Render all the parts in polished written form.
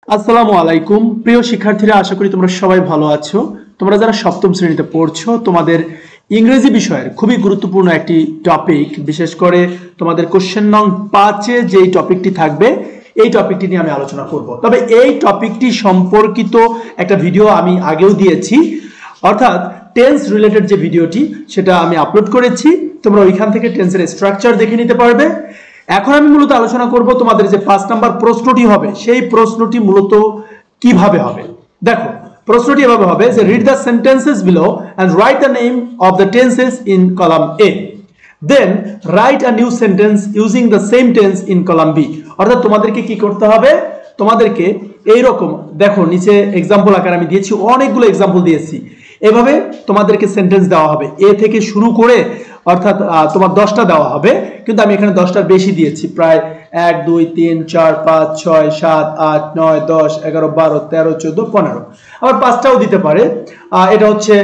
আসসালামু আলাইকুম প্রিয় শিক্ষার্থীরা, আশা করি তোমরা সবাই ভালো আছো। তোমরা যারা সপ্তম শ্রেণীতে পড়ছো, তোমাদের ইংরেজি বিষয়ের খুবই গুরুত্বপূর্ণ একটি টপিক, বিশেষ করে তোমাদের কোশ্চেন নং 5-এ যেই টপিকটি থাকবে এই টপিকটি নিয়ে আমি আলোচনা করব। তবে এই টপিকটি সম্পর্কিত একটা ভিডিও আমি আগেও দিয়েছি, অর্থাৎ টেন্স রিলেটেড যে ভিডিওটি সেটা আমি আপলোড করেছি। তোমরা ওইখান থেকে টেন্সের স্ট্রাকচার দেখে নিতে পারবে। এখন আমি মূলত আলোচনা করব তোমাদের যে 5 নাম্বার প্রশ্নটি হবে সেই প্রশ্নটি মূলত কিভাবে হবে। দেখো, প্রশ্নটি এভাবে হবে যে read the sentences below and write the name of the tenses in column A, then write a new sentence using the same tense in column B. অর্থাৎ তোমাদেরকে কি করতে হবে, তোমাদেরকে এইরকম দেখো নিচে এক্সাম্পল আকারে আমি দিয়েছি, অনেকগুলো এক্সাম্পল দিয়েছি। এভাবে তোমাদেরকে সেন্টেন্স দেওয়া হবে এ থেকে শুরু করে, অর্থাৎ তোমার 10টা দেওয়া হবে, কিন্তু আমি এখানে 10টার বেশি দিয়েছি, প্রায় 1 2 3 4 5 6 7 8 9 10 11 12 13 14 15, আবার 5টাও দিতে পারে। এটা হচ্ছে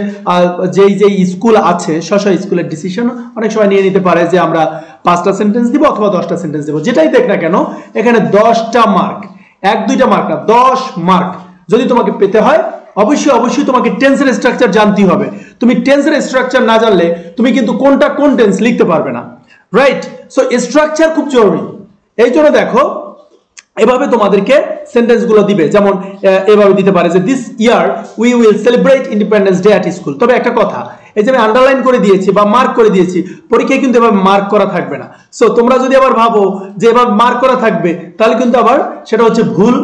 যেই স্কুল আছে স্ব স্কুলের ডিসিশন, অনেক সময় নিয়ে নিতে পারে যে আমরা 5টা সেন্টেন্স দিব অথবা 10টা সেন্টেন্স দিব, যেটাই দেখ না কেন এখানে 10টা মার্ক, 1-2টা মার্ক না, 10 মার্ক যদি তোমাকে পেতে হয় অবশ্যই তোমাকে টেন্সের স্ট্রাকচার জানতেই হবে। তুমি টেন্সের স্ট্রাকচার না জানলে তুমি কিন্তু কোনটা কোন টেন্স লিখতে পারবে না, রাইট? সো স্ট্রাকচার খুব জরুরি। এই জন্য দেখো এভাবে তোমাদেরকে সেন্টেন্স গুলো দিবে, যেমন এভাবে দিতে পারে যে this year we will celebrate independence day at school. তবে একটা কথা, এই যে আমি আন্ডারলাইন করে দিয়েছি বা মার্ক করে দিয়েছি, পরীক্ষায় কিন্তু এভাবে মার্ক করা থাকবে না। সো তোমরা যদি আবার ভাবো যে এভাবে মার্ক করা থাকবে, তাহলে কিন্তু আবার সেটা হচ্ছে ভুল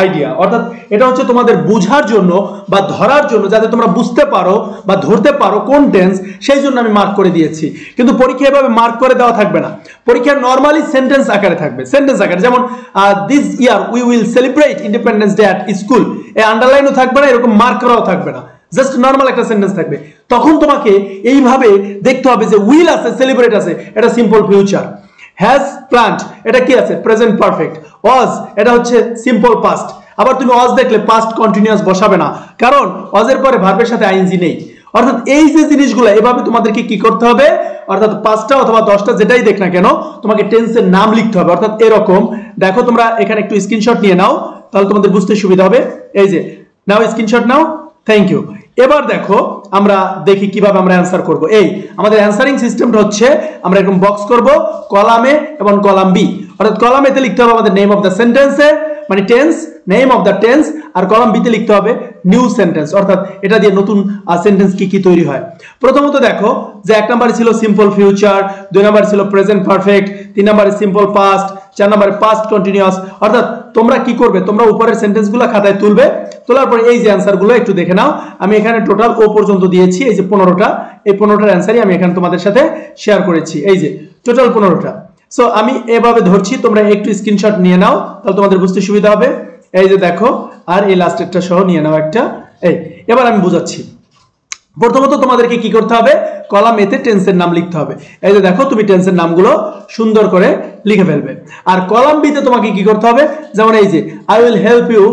আইডিয়া। অর্থাৎ এটা হচ্ছে তোমাদের বোঝার জন্য বা ধরার জন্য, যাতে তোমরা বুঝতে পারো বা ধরতে পারো কোন টেন্স, সেই জন্য আমি মার্ক করে দিয়েছি। কিন্তু পরীক্ষায় এভাবে মার্ক করে দেওয়া থাকবে না, পরীক্ষায় নরমালি সেন্টেন্স আকারে থাকবে, সেন্টেন্স আকারে। যেমন this year we will celebrate independence day at school, এই আন্ডারলাইনও থাকবে না, এরকম মার্ক করাও থাকবে না, জাস্ট নরমাল একটা সেন্টেন্স থাকবে। তখন তোমাকে এইভাবে দেখতে হবে যে উইল আছে, সেলিব্রেট আছে, এটা সিম্পল ফিউচার। হ্যাজ প্ল্যান্ট, এটা কি আছে? Present perfect. ওয়াজ, এটা হচ্ছে সিম্পল পাস্ট। আবার তুমি ওয়াজ দেখলে পাস্ট কন্টিনিউয়াস বসাবে না, কারণ ওয়াজের পরে ভার্বের সাথে আইএনজি নেই। অর্থাৎ এই যে জিনিসগুলো এভাবে তোমাদেরকে কি করতে হবে, অর্থাৎ 5টা অথবা 10টা যেটাই দেখ না কেন তোমাকে টেন্সের নাম লিখতে হবে। অর্থাৎ এরকম দেখো, তোমরা এখানে একটু স্ক্রিনশট নিয়ে নাও, তাহলে তোমাদের বুঝতে সুবিধা হবে। এই যে নাও স্ক্রিনশট নাও, থ্যাংক ইউ। এবার দেখো আমরা দেখি কিভাবে আমরা অ্যান্সার করব। এই আমাদের অ্যান্সারিং সিস্টেমটা হচ্ছে আমরা এরকম বক্স করব কলাম এ এবং কলাম বি। অর্থাৎ কলাম এতে লিখতে হবে আমাদের নেম অফ দ্য সেন্টেন্সে, মানে tense, name of the tense, আর কলাম বিতে লিখতে হবে নিউ সেন্টেন্স, অর্থাৎ এটা দিয়ে নতুন সেন্টেন্স কি তৈরি হয়। প্রথমত দেখো যে 1 নম্বরে ছিল সিম্পল ফিউচার, 2 নম্বরে ছিল প্রেজেন্ট পারফেক্ট, 3 নম্বরে সিম্পল পাস্ট, 4 নম্বরে পাস্ট কন্টিনিউয়াস। অর্থাৎ তোমরা কি করবে, তোমরা উপরের সেন্টেন্সগুলো খাতায় তুলবে, তোলার পরে এই যে অ্যান্সারগুলো একটু দেখে নাও। আমি এখানে টোটাল ও পর্যন্ত দিয়েছি, এই যে 15টা, এই 15টার অ্যান্সারই আমি এখানে তোমাদের সাথে শেয়ার করেছি, এই যে টোটাল 15টা। সো আমি এভাবে ধরছি, তোমরা একটু স্ক্রিনশট নিয়ে নাও, তাহলে তোমাদের বুঝতে সুবিধা হবে। এই যে দেখো, আর এই লাস্টেরটা সহ নিয়ে নাও একটা। এবার আমি বুঝাচ্ছি। প্রথমত তোমাদেরকে কি করতে হবে, কলাম এতে টেন্সের নাম লিখতে হবে। এই যে দেখো, তুমি টেন্সের নামগুলো সুন্দর করে লিখে ফেলবে। আর কলাম বিতে তোমাকে কি করতে হবে, যেমন এই যে I will help you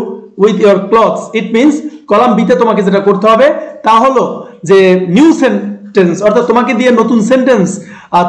with your clothes, it means column বিতে তোমাকে যেটা করতে হবে তা হলো যে নিউ সেন্টেন্স, অর্থাৎ তোমাকে দিয়ে নতুন সেন্টেন্স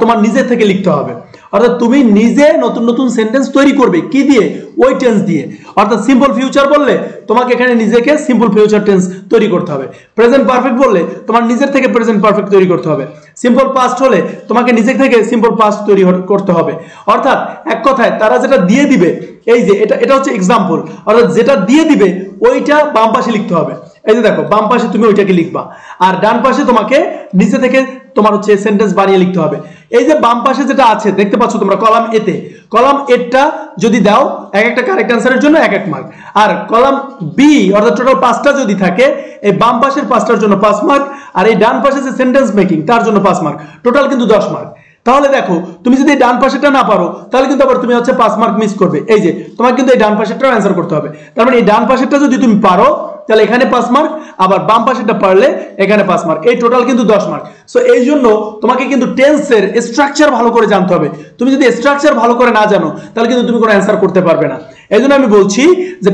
তোমার নিজে থেকে লিখতে হবে। অর্থাৎ তুমি নিজে নতুন নতুন সেন্টেন্স তৈরি করবে, কি দিয়ে? ওই টেন্স দিয়ে। অর্থাৎ সিম্পল ফিউচার বললে তোমাকে এখানে নিজেকে সিম্পল ফিউচার টেন্স তৈরি করতে হবে। প্রেজেন্ট পারফেক্ট বললে তোমার নিজের থেকে প্রেজেন্ট পারফেক্ট তৈরি করতে হবে। সিম্পল পাস্ট হলে তোমাকে নিজে থেকে সিম্পল পাস্ট তৈরি করতে হবে। অর্থাৎ এক কথায় তারা যেটা দিয়ে দিবে, এই যে এটা হচ্ছে এক্সাম্পল, অর্থাৎ যেটা দিয়ে দিবে ওইটা বাম পাশে লিখতে হবে। এই যে দেখো, বাম পাশে তুমি ওইটাকে লিখবা, আর ডান পাশে তোমাকে নিচে থেকে তোমার হচ্ছে সেন্টেন্স বানিয়ে লিখতে হবে। এই যে বাম পাশে যেটা আছে দেখতে পাচ্ছ তোমরা কলাম এতে, কলাম এটা যদি দাও একটা কারেক্ট অ্যান্সারের জন্য 1 মার্ক, আর কলাম বি অর্থাৎ টোটাল 5টা যদি থাকে, এই বাম পাশের 5টার জন্য 5 মার্ক, আর এই ডান পাশে যে সেন্টেন্স মেকিং তার জন্য 5 মার্ক, টোটাল কিন্তু 10 মার্ক। তাহলে দেখো, তুমি যদি ডান পাশেটা না পারো তাহলে কিন্তু আবার তুমি হচ্ছে 5 মার্ক মিস করবে। এই যে তোমাকে কিন্তু এই ডান পাশেরটাও অ্যান্সার করতে হবে। তার মানে এই ডান পাশেরটা যদি তুমি পারো তাহলে এখানে 5 মার্ক, আবার বাম পাশেরটা পারলে এখানে 5 মার্ক, এই টোটাল কিন্তু 10 মার্ক। সো এই জন্য তোমাকে কিন্তু টেন্সের স্ট্রাকচার ভালো করে জানতে হবে। তুমি যদি স্ট্রাকচার ভালো করে না জানো তাহলে কিন্তু তুমি কোনো অ্যান্সার করতে পারবে না। এই জন্য আমি বলছি যে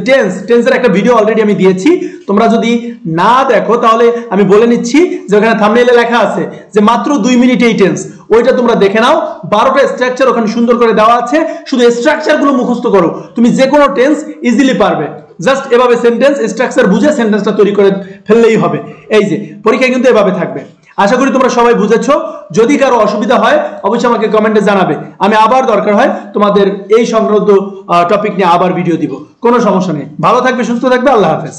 টেন্সের একটা ভিডিও অলরেডি আমি দিয়েছি, তোমরা যদি না দেখো তাহলে আমি বলে নিচ্ছি যে ওখানে থাম্বনেইলে লেখা আছে যে মাত্র 2 মিনিট এই টেন্স, ওইটা তোমরা দেখে নাও। 12টা স্ট্রাকচার ওখানে সুন্দর করে দেওয়া আছে, শুধু স্ট্রাকচারগুলো মুখস্থ করো, তুমি যে কোনো টেন্স ইজিলি পারবে। জাস্ট এভাবে সেন্টেন্স স্ট্রাকচার বুঝে সেন্টেন্সটা তৈরি করে ফেললেই হবে। এই যে পরীক্ষা কিন্তু এভাবে থাকবে। আশা করি তোমরা সবাই বুঝেছো। যদি কারো অসুবিধা হয় অবশ্যই আমাকে কমেন্টে জানাবে, আমি আবার দরকার হয় তোমাদের এই সংক্রান্ত টপিক নিয়ে আবার ভিডিও দিব, কোনো সমস্যা নেই। ভালো থাকবে, সুস্থ থাকবে, আল্লাহ হাফেজ।